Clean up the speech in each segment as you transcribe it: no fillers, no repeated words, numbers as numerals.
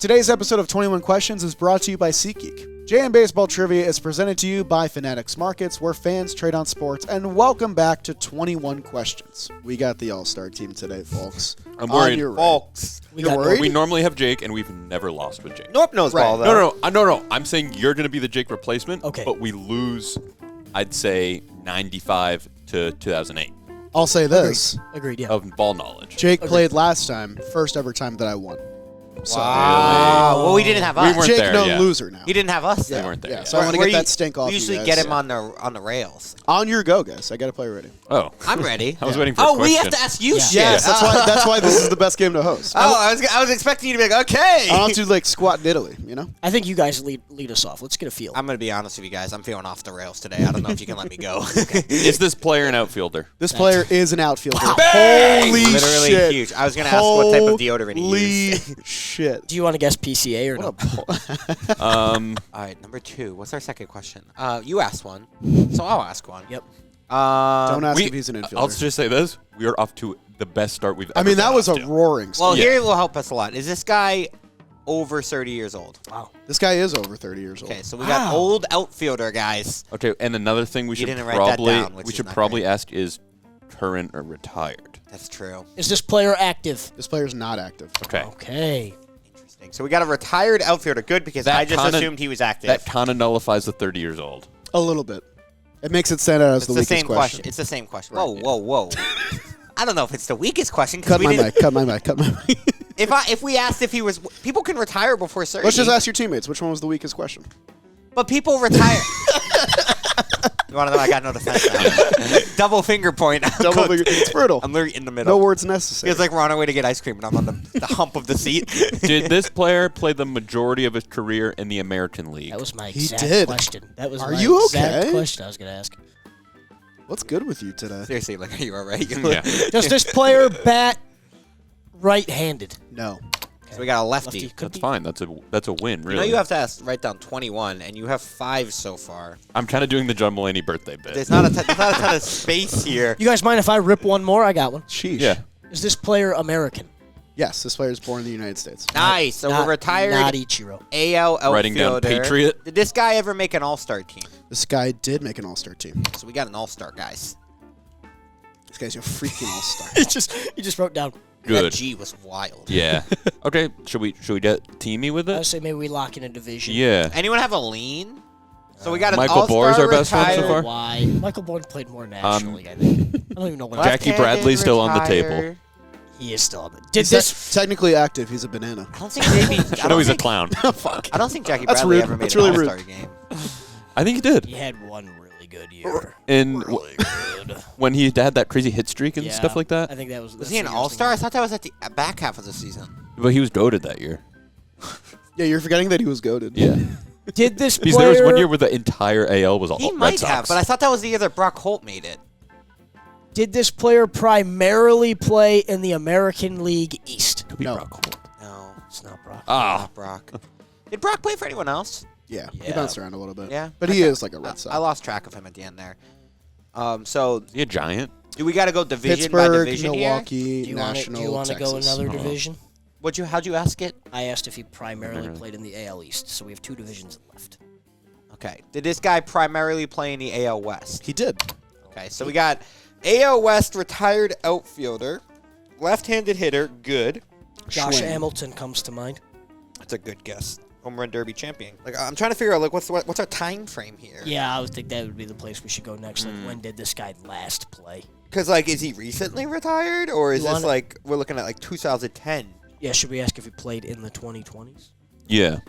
Today's episode of 21 Questions is brought to you by SeatGeek. JM Baseball Trivia is presented to you by Fanatics Markets, where fans trade on sports. And welcome back to 21 Questions. We got the all-star team today, folks. I'm worried. Folks. You're worried? We normally have Jake, and we've never lost with Jake. Knorp knows ball, though. No. I'm saying you're going to be the Jake replacement, Okay. But we lose, I'd say, 95 to 2008 I'll say this. Agreed, yeah. of ball knowledge. Jake played last time, first ever time that I won. So, Wow. Well, we didn't have us. We weren't Jake, there no yet. loser now. He didn't have us. We There. weren't there Yeah, yet. so I want to get that stink off We usually you get guys. him on the rails. On your go, guys. I got to play ready. Oh. I'm ready. I was waiting for a Oh, question. we have to ask you shit. Yes, that's why this is the best game to host. I was expecting you to be like, okay. I don't do like squat in Italy, you know? I think you guys lead us off. Let's get a feel. I'm going to be honest with you guys. I'm feeling off the rails today. I don't know if you can let me go. Is this player an outfielder? This player is an outfielder. Bang! Holy Literally shit. huge. I was going to ask what type of deodorant he Holy used. shit. Do you want to guess PCA or no? All right, number 2. What's our second question? You asked one, so I'll ask one. Yep. Don't ask if he's an infielder. I'll just say this. We are off to the best start we've ever I mean, that been was off a to. roaring start. Well, here will help us a lot. Is this guy over 30 years old? Wow. This guy is over 30 years old. Okay, so we got old outfielder, guys. Okay, and another thing we should didn't write that down, which is not great. ask is current or retired. That's true. Is this player active? This player's not active. Okay. Okay. Interesting. So we got a retired outfielder. Good, because That I just kinda- assumed he was active. That kind of nullifies the 30 years old. A little bit. It makes it stand out as it's the the weakest same question. It's the same question. Whoa. I don't know if it's the weakest question. Cut my mic. Cut my mic. If we asked if he was, people can retire before 30. Let's just ask your teammates. Which one was the weakest question? But people retire. You want to know? I got no defense now. Double finger point. It's brutal. I'm literally in the middle. No words necessary. Feels like we're on our way to get ice cream, and I'm on the hump of the seat. Did this player play the majority of his career in the American League? That was my He exact did. question. That was Are my you exact okay? question I was going to ask. What's good with you today? Seriously, like, are you all right? Yeah. Does this player bat right-handed? No. So we got a lefty. Lefty could That's be. fine. That's a win, really. You know you have to write down 21, and you have 5 so far. I'm kind of doing the John Mulaney birthday bit. There's not a ton of space here. You guys mind if I rip one more? I got one. Sheesh. Yeah. Is this player American? Yes, this player is born in the United States. Nice. So we're retired Not Ichiro. AL outfielder. Writing down Patriot. Did this guy ever make an all-star team? This guy did make an all-star team. So we got an all-star, guys. This guy's a freaking all-star. You just wrote down. That Good. G was wild. Yeah. Okay. Should we get teamy with I would it? say maybe we lock in a division. Yeah. Anyone have a lean? So we got an Michael all-star Bohr is our best friend so retired- far? Why? Michael Bourne played more nationally, I think. I don't even know what. Jackie Left-handed Bradley's still on the retired. table. He is still on the. Did He's this? technically active. He's a banana. I don't think JB. I know he's a clown. Fuck. I don't think Jackie That's Bradley rude. ever made That's an really rude. all-star game. I think he did. He had one really good year. And Really good. when he had that crazy hit streak and Yeah, stuff like that. I think that was. Was he an all-star? I thought that was at the back half of the season. But he was goated that year. Yeah, you're forgetting that he was goated. Yeah. Did this Because player? there was one year where the entire AL was all He Red might Sox. have, but I thought that was the year that Brock Holt made it. Did this player primarily play in the American League East? Could be No. Brock Holt. No, It's not Brock. Ah. not Brock. Did Brock play for anyone else? Yeah. He Yeah. bounced around a little bit. Yeah. But he is like a Red I Sox. lost track of him at the end there. So Is he a giant? do we got to go division by Pittsburgh, division here? Milwaukee, Do you want National, to go Texas. another Oh. division? How'd you ask it? I asked if he primarily Primarily. played in the AL East, so we have 2 divisions left. Okay. Did this guy primarily play in the AL West? He did. Okay, so we got AL West retired outfielder, left-handed hitter, good. Josh Schwing. Hamilton comes to mind. That's a good guess. Home run derby champion. Like I'm trying to figure out like what's our time frame here? Yeah, I would think that would be the place we should go next. Like, when did this guy last play? Because like, is he recently retired or is You this wanna- like we're looking at like 2010? Yeah, should we ask if he played in the 2020s? Yeah.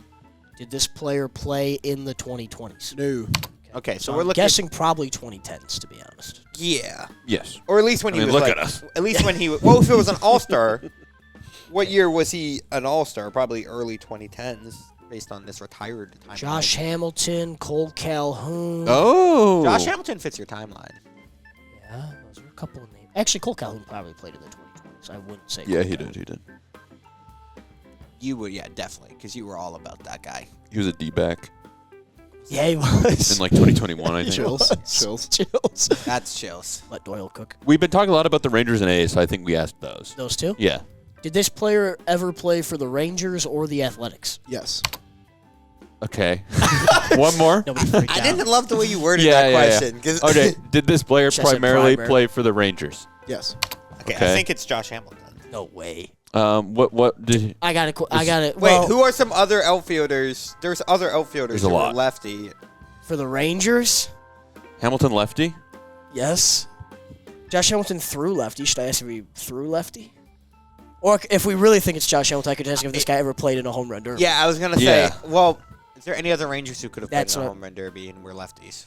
Did this player play in the 2020s? No. Okay, so I'm we're looking. guessing probably 2010s, to be honest. Yeah, Yes. or at least when I he mean, was look like. at us. At least when he. Well, if it was an All-Star, what year was he an All-Star? Probably early 2010s, based on this retired timeline. Josh Hamilton, Cole Calhoun. Oh. Josh Hamilton fits your timeline. Yeah, those are a couple of names. Actually, Cole Calhoun probably played in the 2020s. I wouldn't say. Yeah, Cole he Calhoun. did. He did. You would, yeah, definitely, because you were all about that guy. He was a D-back Yeah, he was. in like 2021, I think. Chills. Was. Chills. Chills. That's chills. Let Doyle cook. We've been talking a lot about the Rangers and A's, so I think we asked those. Those two. Yeah. Did this player ever play for the Rangers or the Athletics? Yes. Okay. One more. Nobody freaked I out. didn't love the way you worded that question. 'Cause- Okay. Did this player Just said primarily primary. play for the Rangers? Yes. okay, I Okay. think it's Josh Hamilton. No way. What did? I got it. I got it. Wait, Well, who are some other outfielders? There's other outfielders There's a who are lot. lefty. for the Rangers? Hamilton lefty? Yes. Josh Hamilton threw lefty. Should I ask if he threw lefty? Or if we really think it's Josh Hamilton, I could ask if this guy ever played in a home run derby. Yeah, I was gonna Yeah. say. Well, is there any other Rangers who could have played That's in a what- home run derby and were lefties?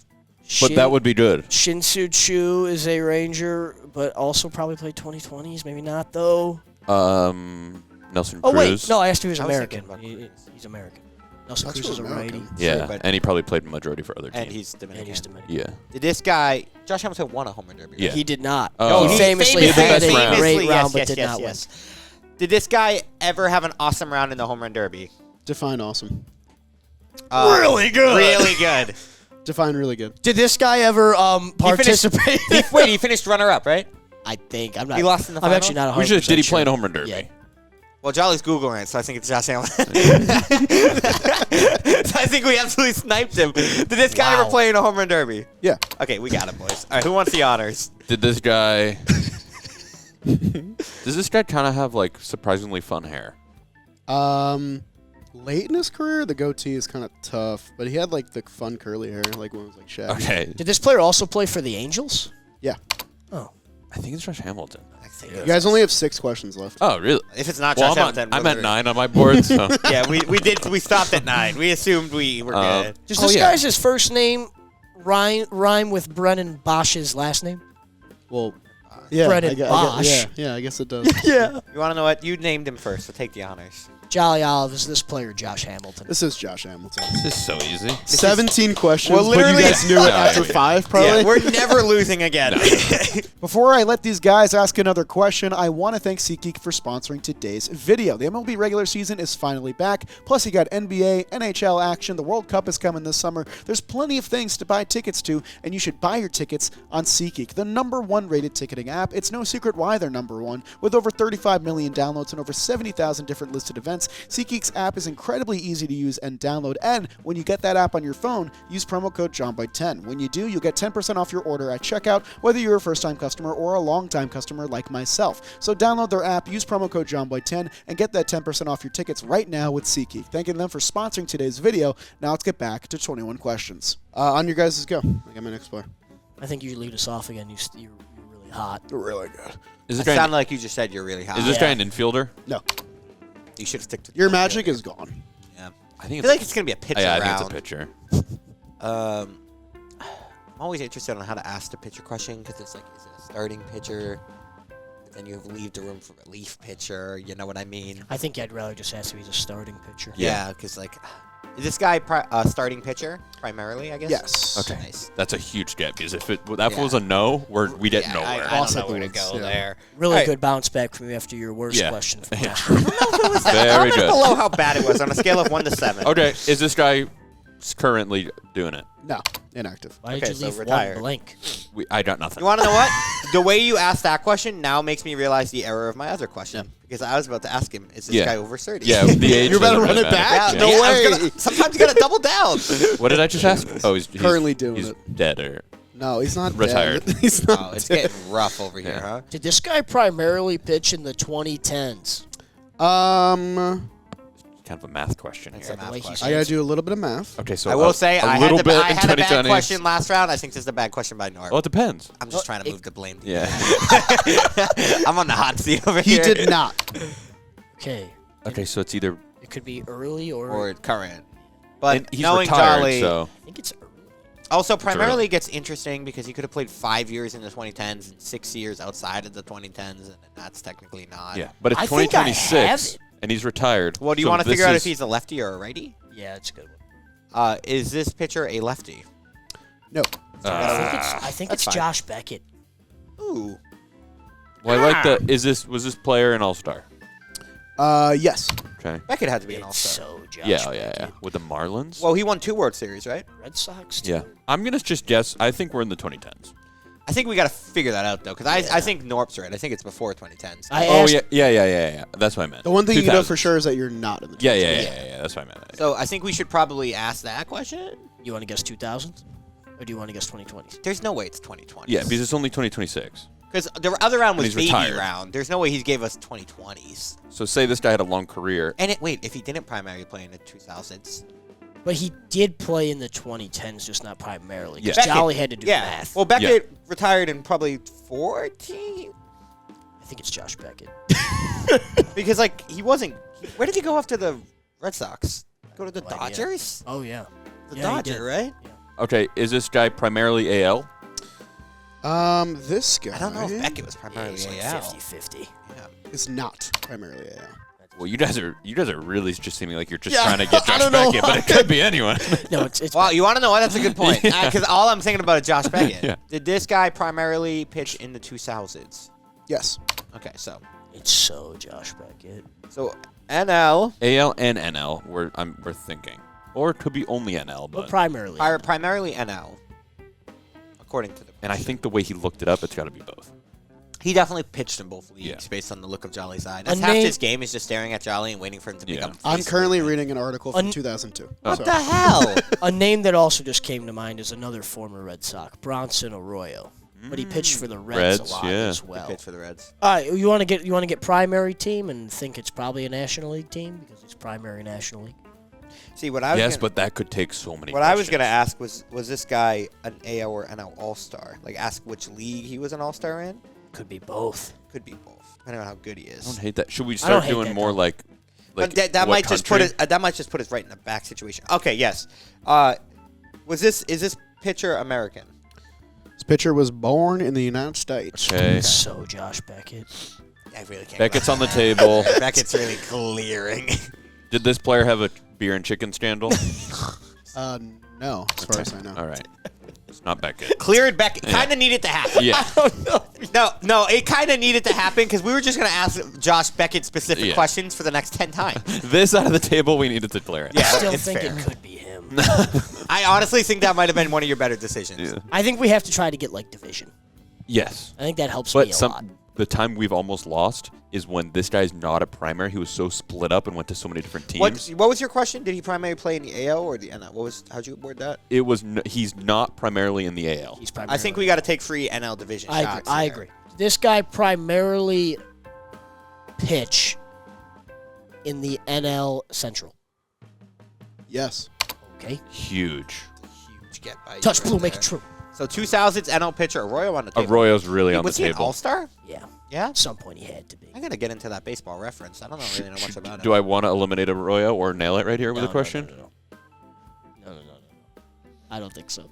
But that would be good. Shin-Soo Choo is a Ranger, but also probably played 2020s. Maybe not, though. Nelson Oh, Cruz. wait. No, I asked if he was I was American. thinking about He's American. Nelson That's Cruz is a American. righty. Yeah, Sure, but- and he probably played majority for other teams. And he's Dominican. And he's Dominican. yeah. Did this guy, Josh Hamilton, won a home run derby? Yeah. He did not. Oh. he He famously famously- had a famously, great yes, round, but yes, did yes, not yes. Did this guy ever have an awesome round in the home run derby? Define awesome. Really good. Really good. Define really good. Did this guy ever participate? Wait, he finished runner-up, right? I think. I'm not. He lost in the I'm actually final? not 100% We should. Did he play in a sure. home run derby? Yeah. Well, Jolly's Googling it, so I think it's Josh Hamilton. So I think we absolutely sniped him. Did this guy Wow. ever play in a home run derby? Yeah. Okay, we got it, boys. All right, who wants the honors? Did this guy? Does this guy kind of have like surprisingly fun hair? Late in his career, the goatee is kind of tough, but he had like the fun curly hair, like when it was like Shaq. Okay. Did this player also play for the Angels? Yeah. Oh. I think it's Josh Hamilton. You guys only have 6 questions left. Oh, really? If it's not Well, Josh Hamilton, I'm we'll at do it. 9 on my board, so. Yeah, we stopped at 9. We assumed we were good. Does Oh, this yeah. guy's first name rhyme with Brennan Bosch's last name? Well, yeah, Brennan Bosch. yeah, I guess it does. Yeah. You want to know what? You named him first, so take the honors. Jolly Olive is this player Josh Hamilton. This is Josh Hamilton. This is so easy. 17 questions, Well, but you literally- guys knew it No, after yeah. 5, probably. Yeah, we're never losing again. Before I let these guys ask another question, I want to thank SeatGeek for sponsoring today's video. The MLB regular season is finally back. Plus, you got NBA, NHL action. The World Cup is coming this summer. There's plenty of things to buy tickets to, and you should buy your tickets on SeatGeek, the #1 rated ticketing app. It's no secret why they're #1. With over 35 million downloads and over 70,000 different listed events, SeatGeek's app is incredibly easy to use and download. And when you get that app on your phone, use promo code Jomboy10. When you do, you'll get 10% off your order at checkout, whether you're a first-time customer or a long-time customer like myself. So download their app, use promo code Jomboy10, and get that 10% off your tickets right now with SeatGeek. Thanking them for sponsoring today's video. Now let's get back to 21 questions. On your guys' go. I got my next player. I think you lead us off again. You're really hot. Really good. Is this It guy? sounded like you just said you're really hot. Is this Yeah. guy an infielder? No. You should stick to Your magic is gone. Yeah. I think I feel like it's gonna be a pitcher yeah, I think round. it's a pitcher. I'm always interested on how to ask the pitcher question because it's like, is it a starting pitcher? But then you have leave the room for a relief pitcher. You know what I mean? I think I'd rather just ask if he's a starting pitcher. Yeah, because like, is this guy a starting pitcher primarily? I guess. Yes. Okay. Nice. That's a huge gap because if that Yeah. was a no, we get Yeah, nowhere. I don't Lost know at the where to woods, go yeah. there. Really All right. good bounce back from you after your worst Yeah. question. From Yeah. last week. Very Comment good. below how bad it was on a scale of 1 to 7. Okay, is this guy currently doing it? No. Inactive. Why did Okay, you so leave retired. one blank? I got nothing. You want to know what? The way you asked that question now makes me realize the error of my other question. Because I was about to ask him, is this Yeah. guy over 30? Yeah, the age. You better doesn't run really it back. matter. Yeah, No I was way. gonna- sometimes you got to double down. What did I just ask? Oh, he's Currently doing he's it. dead or No, he's not Retired. dead. He's not Oh, it's dead. getting rough over here, Yeah. huh? Did this guy primarily pitch in the 2010s? kind of a math question That's here. a math the way he question. I gotta do a little bit of math. Okay, so I will say I little had, bit I in had a bad 2020s. question last round. I think this is a bad question by Knorp. Well, it depends. I'm just Well, trying to move the blame. Yeah. I'm on the hot seat over He here. did not. Okay. Okay, so it's either It could be early or Or current. But and he's knowing retired, Jolly, so I think it's early. also primarily gets interesting because he could have played 5 years in the 2010s and 6 years outside of the 2010s, and that's technically not. yeah. But it's I think I 2026, have and he's retired. Well, do you so want to this figure out is- if he's a lefty or a righty? Yeah, it's a good one. Is this pitcher a lefty? No. I think that's it's fine. Josh Beckett. Ooh. Well, I like the. Was this player an all-star? Yes. Okay. Beckett had to be an It's all-star. so Josh Yeah, yeah, Beckett. yeah. With the Marlins. Well, he won 2 World Series, right? Red Sox, too. yeah. I'm gonna just guess. I think we're in the 2010s. I think we got to figure that out, though, because I think Knorp's right. I think it's before 2010s. Oh, yeah. That's what I meant. The one thing you 2000s. know for sure is that you're not in the Yeah. That's what I meant. So I think we should probably ask that question. You want to guess 2000s? Or do you want to guess 2020s? There's no way it's 2020. Yeah, because it's only 2026. Because the other round was he's baby retired. round. There's no way he gave us 2020s. So say this guy had a long career. And wait, if he didn't primarily play in the 2000s. But he did play in the 2010s, just not primarily. Yeah. Because Jolly had to do math. Well, Beckett retired in probably 14. I think it's Josh Beckett. Because, like, he wasn't. Where did he go after the Red Sox? Go to the No idea. Dodgers? Oh, yeah. The Yeah, he Dodger, did. right? Yeah. Okay, is this guy primarily AL? This guy. I don't know if Beckett was primarily He's like AL. 50-50. Yeah. is not primarily AL. Well, you guys are really just seeming like you're just trying to get I Josh don't know Beckett, but it could be anyone. No, it's Well, you want to know what? That's a good point. Because all I'm thinking about is Josh Beckett. Yeah. Did this guy primarily pitch in the 2000s? Yes. Okay, so it's so Josh Beckett. NL, AL and NL, we're thinking, or it could be only NL, But but primarily. primarily NL, according to the. and I think the way he looked it up, it's got to be both. He definitely pitched in both leagues Yeah. based on the look of Jolly's eye. A That's half name- his game is just staring at Jolly and waiting for him to become. I'm face of currently everything. reading an article from 2002. What So- the hell? A name that also just came to mind is another former Red Sox, Bronson Arroyo. But he pitched for the Reds, Reds, a lot yeah. as well. Pitch for the Reds. All right, you want to get primary team and think it's probably a National League team because it's primary National League. See what I was. Yes, gonna, but that could take so many. what I was gonna questions. ask was this guy an AL or NL All Star? Like ask which league he was an All Star in. Could be both. Could be both, depending on how good he I don't is. hate that. Should we don't start hate doing that, more though. like But that what might just put country? it. That might just put us right in the back situation. Okay, yes. Is this pitcher American? This pitcher was born in the United States. Okay. So Josh Beckett. I really can't. Beckett's on the table. Beckett's really clearing. Did this player have a beer and chicken scandal? No, as far as I know. All right. It's not Beckett. Cleared Beckett. Kind of needed to happen. Yeah. No, it kind of needed to happen because we were just going to ask Josh Beckett specific Yeah. questions for the next 10 times. This out of the table, we needed to clear it. Yeah, I still it's think fair. it could be him. I honestly think that might have been one of your better decisions. Yeah. I think we have to try to get like division. Yes. I think that helps me But a lot. the time we've almost lost is when this guy's not a primary. He was so split up and went to so many different teams. What was your question? Did he primarily play in the AL or the NL? How'd you word that? It was he's not primarily in the AL. He's primarily. I think we got to take free NL division I shots. agree. I here. agree. This guy primarily pitch in the NL Central. Yes. Okay. Huge. Huge get by you Touch right blue, make there. it true. So 2000s NL pitcher Arroyo on the table. Arroyo's really on the Was he an table. All-Star? Yeah. Yeah. At some point he had to be. I gotta get into that baseball reference. I don't really know much about it. Do I want to eliminate Arroyo or nail it right here with a No, question? No. I don't think so.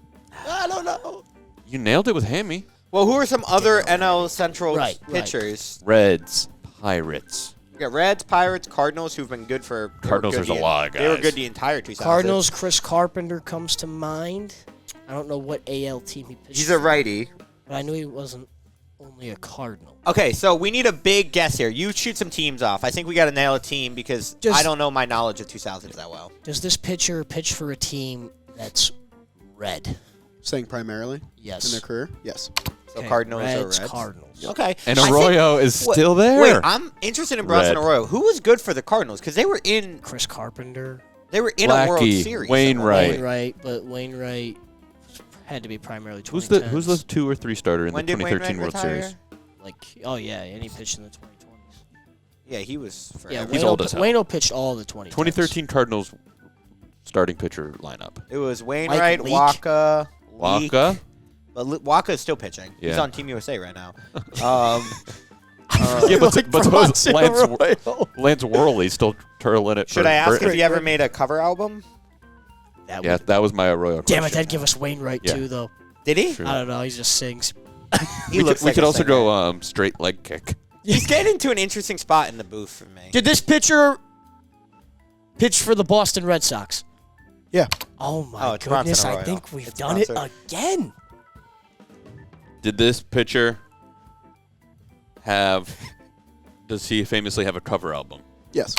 I don't know. You nailed it with Hammy. Well, who are some other NL Central Right. pitchers? Reds, Pirates. We got Reds, Pirates, Cardinals, who've been good for. they were Cardinals, good there's a the- lot of They were guys. good the entire 2000s. Cardinals, Chris Carpenter comes to mind. I don't know what AL team he pitched. He's a righty. But I knew he wasn't only a Cardinal. Okay, so we need a big guess here. You shoot some teams off. I think we got to nail a team because Just- I don't know my knowledge of 2000s that well. Does this pitcher pitch for a team that's red? Saying primarily Yes. in their career? Yes. So Okay, Cardinals or Reds, Reds. Cardinals. Okay. And I think- Arroyo is Wait, still there. Wait, I'm interested in Bronson Red. Arroyo. Who was good for the Cardinals? Because they were in Chris Carpenter. a World Blackie, Series. Wainwright. Wainwright, but Wainwright had to be primarily 2010s. Who's the 2 or 3 starter in When the did 2013 Wainwright World retire? Series? Like, oh yeah, and he pitched in the 2020s. Yeah, he was Yeah, forever. He's old as hell. Waino pitched all the 2010s. 2013 Cardinals starting pitcher lineup. It was Wainwright, Leake. Waka, Leake. Waka. But Waka is still pitching. He's Yeah. on Team USA right now. Yeah, but suppose Bronson Lance Worley's still turtling it. Should for I ask Britain. if he ever made a cover album? That Yeah, would- that was my Arroyo Damn it, question. that'd give us Wainwright Yeah. too, though. Did he? True. I don't know. He just sings. He We looks could, we like could a also singer. go straight leg kick. He's getting into an interesting spot in the booth for me. Did this pitcher pitch for the Boston Red Sox? Yeah. Oh my Oh, it's Bronson goodness! I Arroyo. think we've It's done it Bronson. again. Did this pitcher have? Does he famously have a cover album? Yes.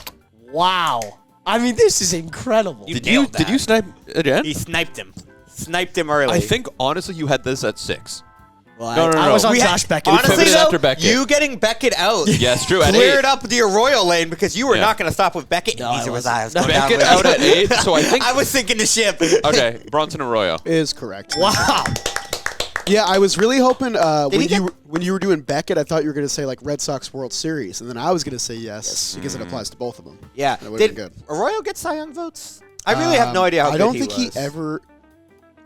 Wow. I mean, this is incredible. You Did you nailed that. snipe again? He sniped him. Sniped him early. I think honestly you had this at 6. Well, No, I was on We had- Josh Beckett. Honestly, pivoted though, after Beckett. you getting Beckett out Yeah, it's true. At cleared 8. up the Arroyo lane because you were Yeah. not going to stop with Beckett. No, Neither I was I. I was wasn't. going down Beckett with out at it. 8, so I think. I was sinking the ship. Okay, Bronson Arroyo. Is correct. Wow. Yeah, I was really hoping he get- when you were doing Beckett, I thought you were going to say like Red Sox World Series, and then I was going to say yes because it applies to both of them. Yeah. That would've Did been good. Arroyo get Cy Young votes? I really have no idea how I good don't he think was. he ever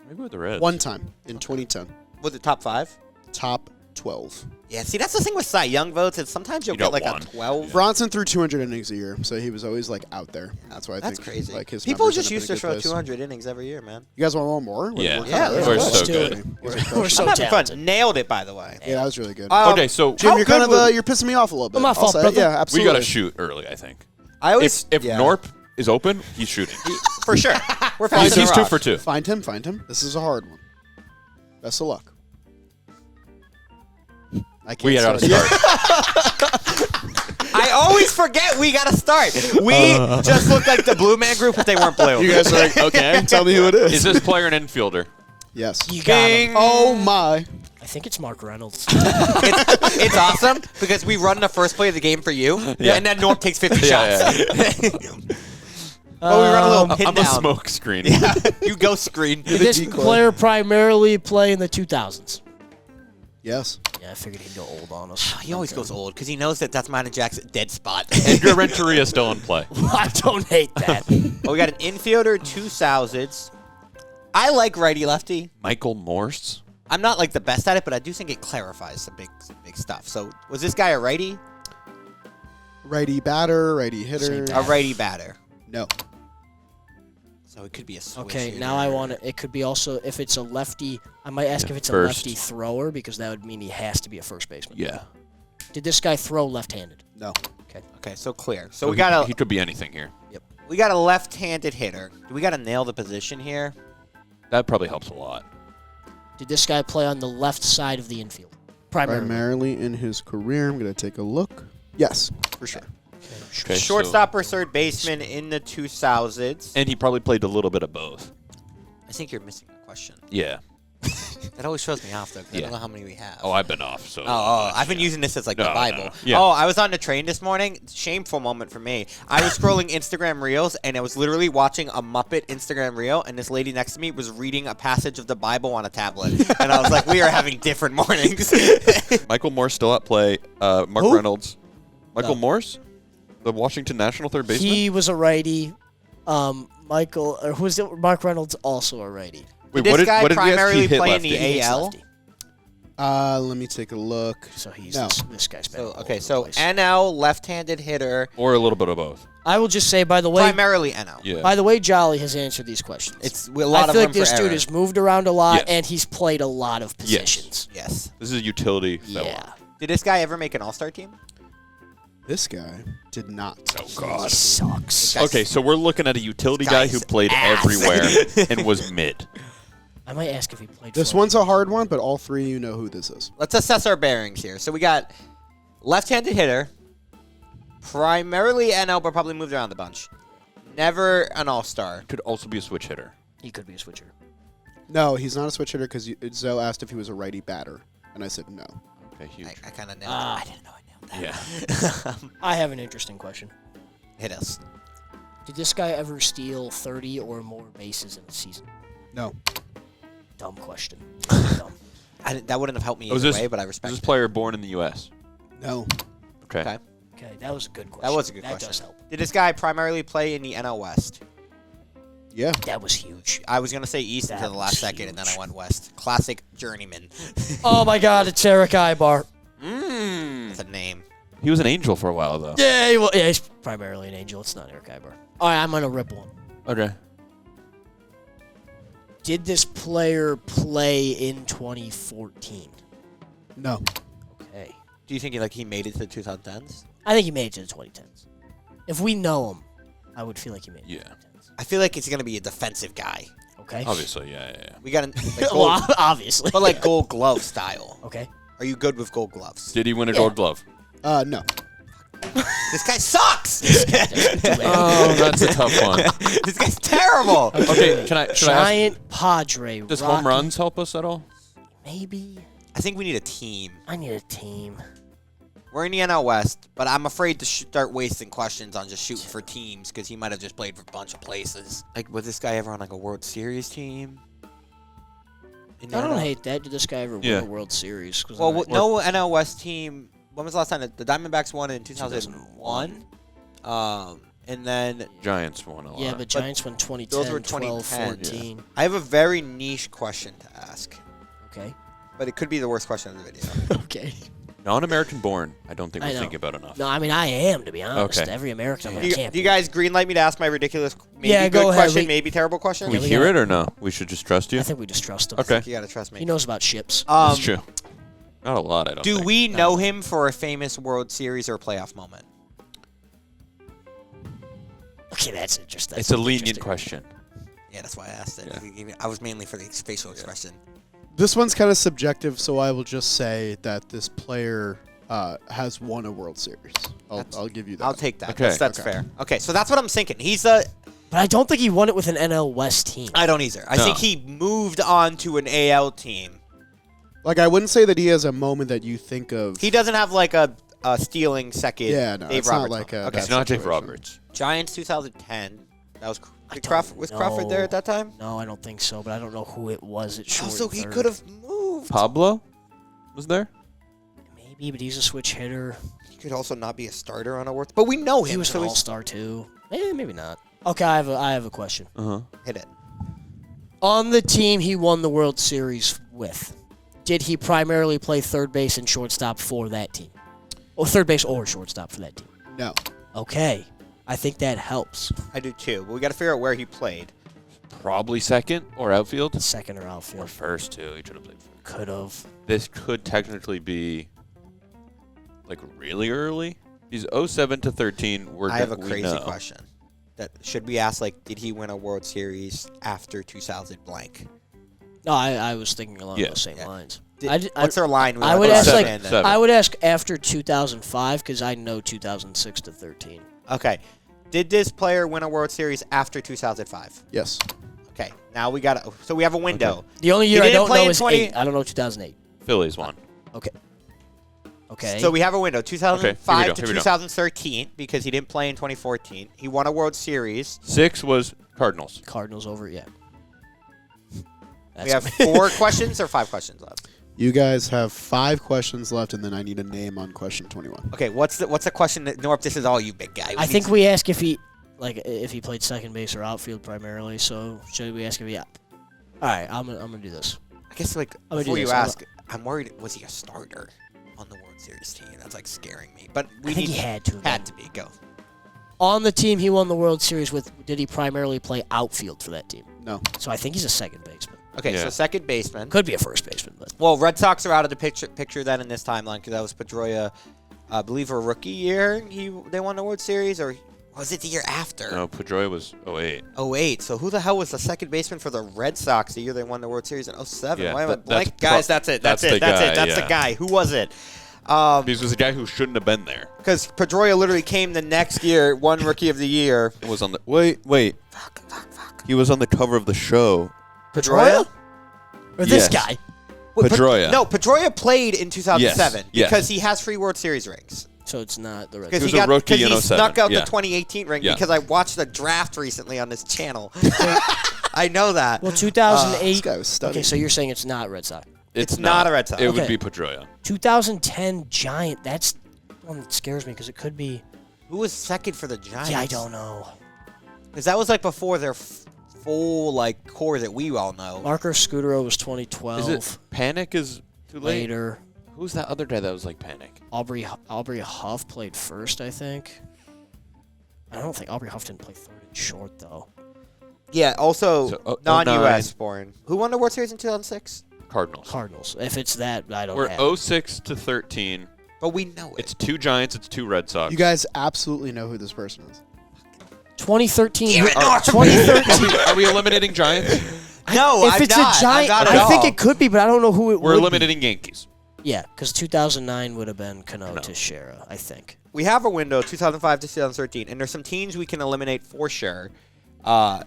Maybe with the Reds. one time in 2010 Was it top 5? top 12. Yeah, see, that's the thing with Cy Young votes. Is sometimes you'll You get got like one. a 12. Bronson threw 200 innings a year, so he was always like out there. That's why I That's think crazy. like his People numbers just end up used to in a throw good place. 200 innings every year, man. You guys want one more? Yeah. We're Yeah, kinda- let's We're go. so Let's do good. it. We're We're so I'm having talented. fun. Nailed it, by the way. Yeah, that was really good. Okay, so Jim, how you're kind good of would- you're pissing me off a little bit. My I'll fault, say it. brother. Yeah, we absolutely. got to shoot early, I think. I always If yeah. Knorp is open, he's shooting. for sure. We're He's, fast. he's 2 for 2. Find him. This is a hard one. Best of luck. I can't We got to start. start. I always forget we got to start. We just look like the Blue Man Group, but they weren't blue. You guys are like, okay, tell me who it is. Is this player an infielder? Yes. You got him. Bing. Oh my. I think it's Mark Reynolds. It's awesome because we run the first play of the game for you, Yeah. and then Norp takes 50 Yeah, shots. Well, we run a little pin I'm down. a smoke screen. You go screen. Did this decoy. player primarily play in the 2000s? Yes. Yeah, I figured he'd go old on us. He always goes old because he knows that that's mine and Jack's dead spot. Edgar Renteria still in play. I don't hate that. We got an infielder, 2 Souths. I like righty lefty. Michael Morse. I'm not like the best at it, but I do think it clarifies some big stuff. So was this guy a righty? Righty batter, righty hitter. Same A righty batter. No. So it could be a switch. Okay, hitter. now I want to. It could be also if it's a lefty. I might ask if it's a First. lefty thrower because that would mean he has to be a first baseman. Yeah. Did this guy throw left-handed? No. Okay, so clear. So we got He could be anything here. a left-handed hitter. Do we got to nail the position here? That probably helps a lot. Did this guy play on the left side of the infield? Primarily in his career. I'm going to take a look. Yes, for sure. Okay, Shortstop or third baseman in the 2 Souths. And he probably played a little bit of both. I think you're missing a question. Yeah. That always throws me off, though, 'cause I Yeah. don't know how many we have. Oh, I've been off. So. I've been using this as like the No, Bible. no. Yeah. Oh, I was on the train this morning. Shameful moment for me. I was scrolling Instagram Reels, and I was literally watching a Muppet Instagram Reel, and this lady next to me was reading a passage of the Bible on a tablet. And I was like, we are having different mornings. Michael Morse still at play. Mark Who? Reynolds. Michael Morse? The Washington National third baseman? He was a righty. Mark Reynolds also a righty. Wait, Did this guy we ask primarily he hit play in the lefty? He is AL? lefty. Let me take a look. So he's No. this guy's been So, all okay, over so the place. NL, left-handed hitter, Or a little bit of both. I will just say, by the way, primarily NL. Yeah. by the way, Jolly has answered these questions. It's a lot I of feel room like this for dude error. has moved around a lot Yes. and he's played a lot of positions. Yes. This is a utility fella. Yeah. Did this guy ever make an All-Star team? This guy did not. Oh, He God. sucks. Guys- Okay, so we're looking at a utility This guy guy's who played ass. everywhere and was mid. I might ask if he played. This for one's a hard one, but all three of you know who this is. Let's assess our bearings here. So we got left-handed hitter, primarily NL, but probably moved around a bunch. Never an All-Star. Could also be a switch hitter. He could be a switcher. No, he's not a switch hitter because Zoe asked if he was a righty batter, and I said no. Okay, huge. I kind of nailed it. I didn't know I nailed Yeah. that. I have an interesting question. Hit us. Did this guy ever steal 30 or more bases in a season? No. Dumb question. Dumb. That wouldn't have helped me Was either this, way, but I was respect this it. player born in the U.S.? No. Okay. Okay. Okay, that was a good question. That was a good That question. does help. Did this guy primarily play in the NL West? Yeah. That was huge. I was going to say East That until the last was second, and then I huge. went West. Classic journeyman. Oh my God, it's Eric Ibar. That's a name. He was an angel for a while, though. Yeah, he's primarily an angel. It's not Eric Ibar. All right, I'm gonna rip one. Okay. Did this player play in 2014? No. Okay. Do you think he made it to the 2010s? I think he made it to the 2010s. If we know him, I would feel like he made it to Yeah. the 2010s. I feel like it's going to be a defensive guy. Okay. Obviously, yeah. We got like Well, gold, obviously. but like Gold Glove style. Okay. Are you good with Gold Gloves? Did he win a Yeah. gold glove? No. This guy sucks. Oh, that's a tough one. This guy's terrible. Okay, should I ask, Giant Padre. does Rocky, home runs help us at all? Maybe. I think we need a team. I need a team. We're in the NL West, but I'm afraid to start wasting questions on just shooting for teams because he might have just played for a bunch of places. Like, was this guy ever on like a World Series team? I don't hate that. Did this guy ever win a World Series? Well, no NL West team. When was the last time the Diamondbacks won in 2001? And then Giants won a lot. Yeah, but Giants won 2010, those were 12, 2010. 14. Yeah. I have a very niche question to ask. Okay. But it could be the worst question of the video. Okay. Non-American born, I don't think we're thinking about enough. No, I mean, I am, to be honest. Okay. Every American, Do you guys greenlight me to ask my ridiculous, maybe Yeah, good go ahead. question, maybe terrible question? Can we hear it or no? We should just trust you? I think we just trust him. Okay. You gotta trust me. He knows about ships. That's true. Not a lot, I don't Do think. we know him for a famous World Series or playoff moment? Okay, that's interesting. It's a lenient question. Yeah, that's why I asked it. I was mainly for the facial expression. This one's kind of subjective, so I will just say that this player has won a World Series. I'll give you that. I'll take that. Okay. That's fair. Okay, so that's what I'm thinking. But I don't think he won it with an NL West team. I don't either. I think he moved on to an AL team. Like, I wouldn't say that he has a moment that you think of. He doesn't have like a stealing second. Yeah, no, Dave it's Roberts not like moment. a. Okay. It's not Dave Roberts. Giants 2010. That was was know. Crawford there at that time? No, I don't think so, but I don't know who it was at short. Also, he could have moved. Pablo was there? Maybe, but he's a switch hitter. He could also not be a starter on a World. But we know him. He was so an he's- all-star too. Maybe not. Okay, I have a question. Hit it. On the team he won the World Series with, did he primarily play third base and shortstop for that team? Or third base or shortstop for that team? No. Okay. I think that helps. I do too. But we got to figure out where he played. Probably second or outfield. Second or outfield. Or first, too. He should have played first. Could have. This could technically be, like, really early. He's 07 to 13. I have a crazy question. Should we ask, like, did he win a World Series after 2000 blank? No, I was thinking along those same lines. What's our line? I would ask Seven. I would ask after 2005 because I know 2006 to 13. Okay. Did this player win a World Series after 2005? Yes. Okay. Now we got to. So we have a window. Okay. The only year He I didn't don't play know in is 8. I don't know 2008. Phillies won. Okay. Okay. So we have a window, 2005 here we to go. 2013, because he didn't play in 2014. He won a World Series. 6 was Cardinals. Cardinals over, yeah. We have 4 questions or 5 questions left. You guys have 5 questions left, and then I need a name on question 21. Okay, what's the question that Norp? This is all you, big guy. I think we ask if he played second base or outfield primarily. So should we ask if he? All right, I'm gonna do this. I guess before you ask, I'm worried. Was he a starter on the World Series team? That's like scaring me. But I think he had to. Had to be. Go. On the team he won the World Series with, did he primarily play outfield for that team? No. So I think he's a second baseman. Okay, so second baseman. Could be a first baseman, but well, Red Sox are out of the picture then in this timeline because that was Pedroia, I believe, a rookie year. They won the World Series, or was it the year after? No, Pedroia was 08. 08. So who the hell was the second baseman for the Red Sox the year they won the World Series in 07? Yeah, Why am I that's blank? Guys, that's it. That's it. That's the guy. Who was it? Because it was a guy who shouldn't have been there. Because Pedroia literally came the next year, won Rookie of the Year. It was on the wait. Fuck. He was on the cover of the show. Pedroia? or this guy. Pedroia. No, Pedroia played in 2007 Yes. because he has 3 World Series rings. So it's not the Red Because Sox. He was a rookie in he 07. snuck out Yeah. the 2018 ring Yeah. because I watched the draft recently on this channel. I know that. Well, 2008. This guy was studying. Okay, so you're saying it's not Red Sox. It's not a Red Sox. It Okay. would be Pedroia. 2010 Giant. That's one that scares me because it could be. Who was second for the Giants? Yeah, I don't know. Because that was like before their full core that we all know. Marker Scutero was 2012. Is it Panic is too late? Later. Who's that other guy that was like Panic? Aubrey Huff played first, I think. I don't think Aubrey Huff didn't play third and short though. Yeah, also So, non-U.S. born. Who won the World Series in 2006? Cardinals. If it's that, I don't We're have it. 06 to 13. But we know it. It's 2 Giants, it's 2 Red Sox. You guys absolutely know who this person is. 2013. Damn it, Are- North. 2013. Are we eliminating Giants? No, if I'm it's not. a Giant, I'm not at I think all. it could be, but I don't know who it We're would eliminating Yankees. be. Yeah, because 2009 would have been Cano Teixeira, I think. We have a window, 2005 to 2013, and there's some teams we can eliminate for sure. The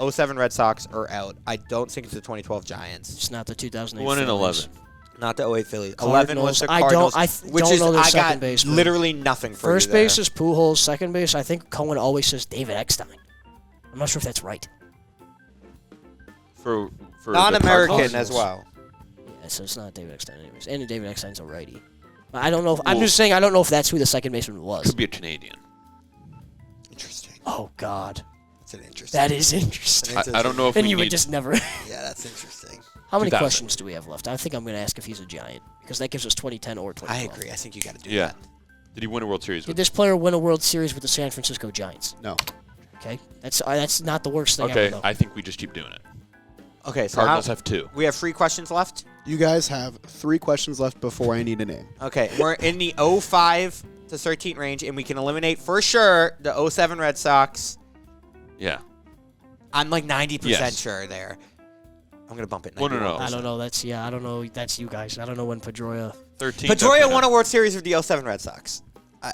07 Red Sox are out. I don't think it's the 2012 Giants. It's not the 2008. 1 and Phillies. 11. Not the 08 Phillies. 11 was the Cardinals. Cardinals. I don't know their second baseman. Literally nothing for First you there. base is Pujols. Second base, I think Cohen always says David Eckstein. I'm not sure if that's right. For non-American the Cardinals? as well. Yeah, so it's not David Eckstein anyways. And David Eckstein's a righty. But I don't know. I'm just saying I don't know if that's who the second baseman was. Could be a Canadian. Interesting. Oh, God. That's an interesting. That is interesting. I don't know if And we you need... would just never... Yeah, that's interesting. How many 2000. questions do we have left? I think I'm going to ask if he's a Giant. Because that gives us 2010 or 2012. I agree. I think you got to do Yeah. that. Did he win a World Series Did with this player win a World Series with the San Francisco Giants? No. Okay. That's not the worst thing Okay, ever, though. I think we just keep doing it. Okay, so Cardinals have 2. we have 3 questions left. You guys have 3 questions left before I need a name. Okay, we're in the 05 to 13 range, and we can eliminate for sure the 07 Red Sox. Yeah. I'm like 90% Yes. sure there. I'm gonna bump it. Well, no, no. 91%. I don't know. I don't know. That's you guys. I don't know when Pedroia... 13. Pedroia won a World Series with the 07 Red Sox.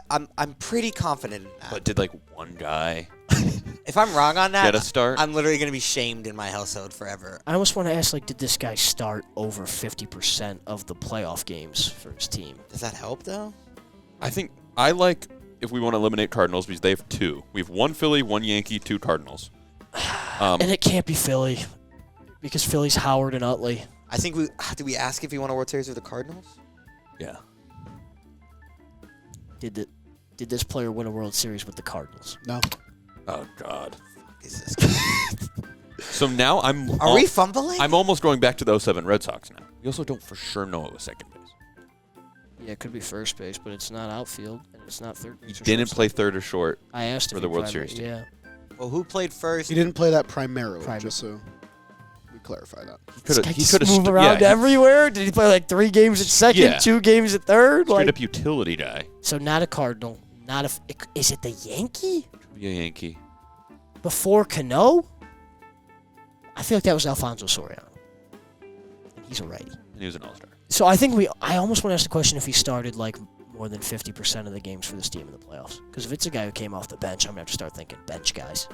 I'm pretty confident in that. But did, like, one guy If I'm wrong on that, get a start? I'm literally going to be shamed in my household forever. I almost want to ask, like, did this guy start over 50% of the playoff games for his team? Does that help, though? I think I like if we want to eliminate Cardinals because they have 2. We have 1 Philly, 1 Yankee, 2 Cardinals. And it can't be Philly because Philly's Howard and Utley. I think did we ask if he won a World Series with the Cardinals? Yeah. Did this player win a World Series with the Cardinals? No. Oh, God. Is this guy? So now I'm... Are we fumbling? I'm almost going back to the 07 Red Sox now. We also don't for sure know it was second base. Yeah, it could be first base, but it's not outfield, and it's not third base. He didn't play third or short. I asked for if the he World primary- Series team. Yeah. Well, who played first? He didn't play that primarily, Primary. just so we clarify that. He could have move around everywhere. Did he play like 3 games at second, Yeah. 2 games at third? Straight Like, up utility guy. so not a Cardinal, not a. Is it the Yankee Could be a Yankee. before Cano? I feel like that was Alfonso Soriano. He's a righty. And he was an all-star. So I think I almost want to ask the question if he started like more than 50% of the games for this team in the playoffs. Because if it's a guy who came off the bench, I'm gonna have to start thinking bench guys.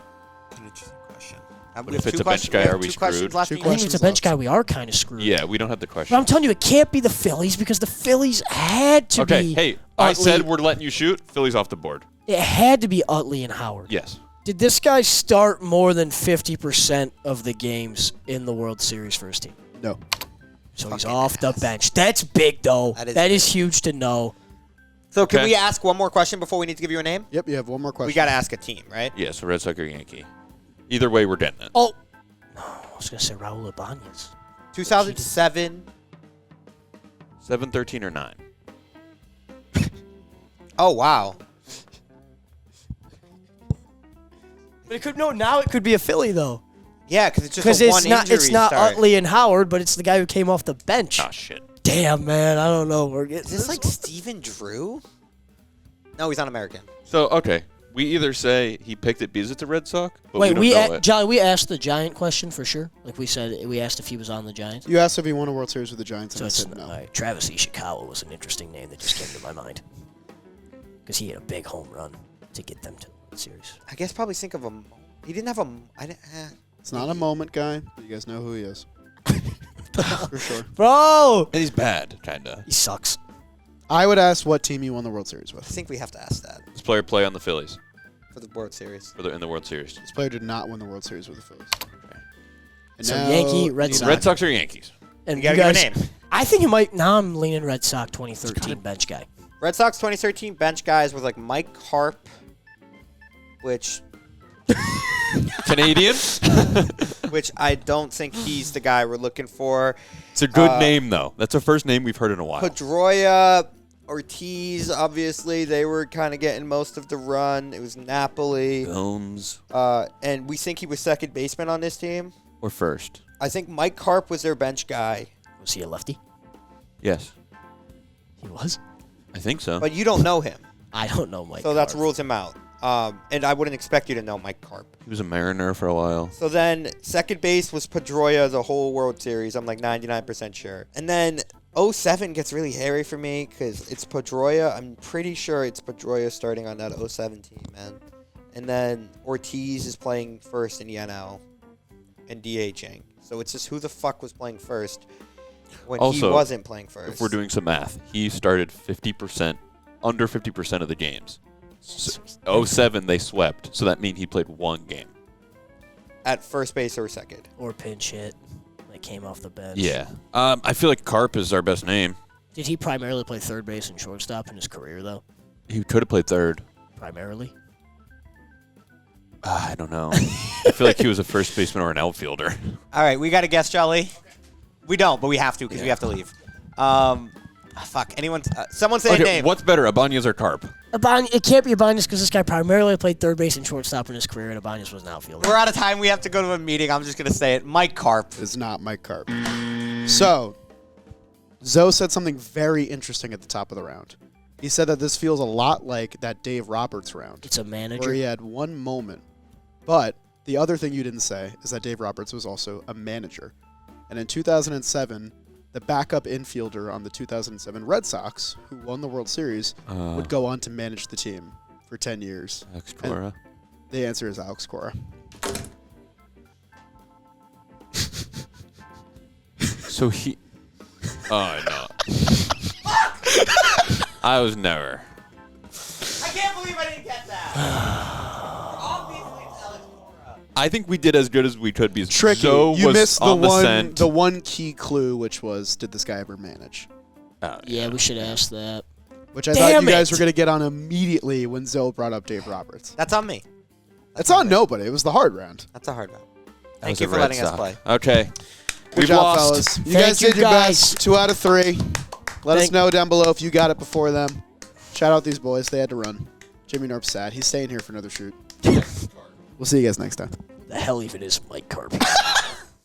An interesting question. But if it's a bench guy, are we screwed? Left, Two Ian? I think if it's a bench left. guy, we are kind of screwed. Yeah, we don't have the But question. I'm telling you, it can't be the Phillies because the Phillies had to Okay, be. hey, I Utley. said we're letting you shoot. Philly's off the board. It had to be Utley and Howard. Yes. Did this guy start more than 50% of the games in the World Series for his team? No. So he's Fucking off the ass. bench. That's big, though. That is is huge to know. So can Okay. we ask one more question before we need to give you a name? Yep, you have one more question. We got to ask a team, right? Yeah, so Red Sox or Yankee. Either way, we're getting it. Oh, no, I was going to say Raul Ibanez. 2007. 7, 13, or 9. Oh, wow. But it could now it could be a Philly though. Yeah, because it's just Because a one it's not injury start. Utley and Howard, but it's the guy who came off the bench. Ah, shit. Damn, man, I don't know. We're getting Is this like Steven Drew? No, he's not American. So, okay. We either say he picked it because it's a Red Sox, but Wait, we don't know it. John, we asked the Giant question for sure. Like we said, we asked if he was on the Giants. You asked if he won a World Series with the Giants, and So I it's said no. all right, Travis Ishikawa was an interesting name that just came to my mind because he had a big home run to get them to the World Series. I guess probably think of a. He didn't have a. It's not a moment guy, but you guys know who he is. For sure. Bro, And he's bad, kinda. he sucks. I would ask what team you won the World Series I with. think we have to ask that This player play on the Phillies for the World Series. in the World Series. This player did not win the World Series with the Phillies. And So now Yankee, Red you Sox. Red Sox or Yankees? And You you gotta guys, give a name. I think it might. Now I'm leaning Red Sox 2013 bench guy. Red Sox 2013 bench guys with like Mike Harp, which Canadian? I don't think he's the guy we're looking for. It's a good name, though. That's the first name we've heard in a while. Pedroia, Ortiz, obviously they were kind of getting most of the run. It was Napoli, Gomes and we think he was second baseman on this team. or first? I think Mike Harp was their bench guy, Was he a lefty? Yes. He was. I think so. but you don't know him, I don't know, Mike. so that's Harp. rules him out. And I wouldn't expect you to know Mike Harp. He was a Mariner for a while. So then second base was Pedroia the whole World Series. I'm like 99% sure. And then 07 gets really hairy for me because it's Pedroia. I'm pretty sure it's Pedroia starting on that 07 team, man. And then Ortiz is playing first in the NL and DHing. So it's just who the fuck was playing first. when Also, he wasn't playing first. If we're doing some math, he started 50%, under 50% of the games. 07, they swept, so that means he played one game. At first base or second. Or pinch hit. That came off the bench. Yeah. I feel like Carp is our best name. Did he primarily play third base and shortstop in his career, though? He could have played third. Primarily? I don't know. I feel like he was a first baseman or an outfielder. All right, we got to guess, Jolly. We don't, but we have to because we have to leave. Fuck. Anyone? Someone say a name. What's better, Ibanez or Carp? It can't be Ibanez because this guy primarily played third base and shortstop in his career, and Ibanez was an outfielder. We're out of time. We have to go to a meeting. I'm just going to say it. Mike Carp. It's not Mike Carp. So, Zoe said something very interesting at the top of the round. He said that this feels a lot like that Dave Roberts round. It's a manager. Where he had one moment. But the other thing you didn't say is that Dave Roberts was also a manager. And in 2007, the backup infielder on the 2007 Red Sox, who won the World Series, would go on to manage the team for 10 years. Alex Cora. The answer is Alex Cora. So he... Oh, no. I was never. I can't believe I didn't get that. Obviously, it's Alex Cora. I think we did as good as we could because Tricky. Zoe You was missed on the scent. the one key clue, which was, did this guy ever manage? Oh, Yeah, we should ask that. Which I thought Damn you guys it. were going to get on immediately when Zoe brought up Dave Roberts. That's on me. It's on nobody. It was the hard round. That's a hard one. That Thank was you a for Red letting us Sox. play. Okay. Good We've job, lost. fellas. You Thank guys you, did your guys. best. 2 out of 3. Let us Thank- know down below if you got it before them. Shout out these boys. They had to run. Jimmy Knorp's sad. He's staying here for another shoot. We'll see you guys next time. The hell even is Mike Carp?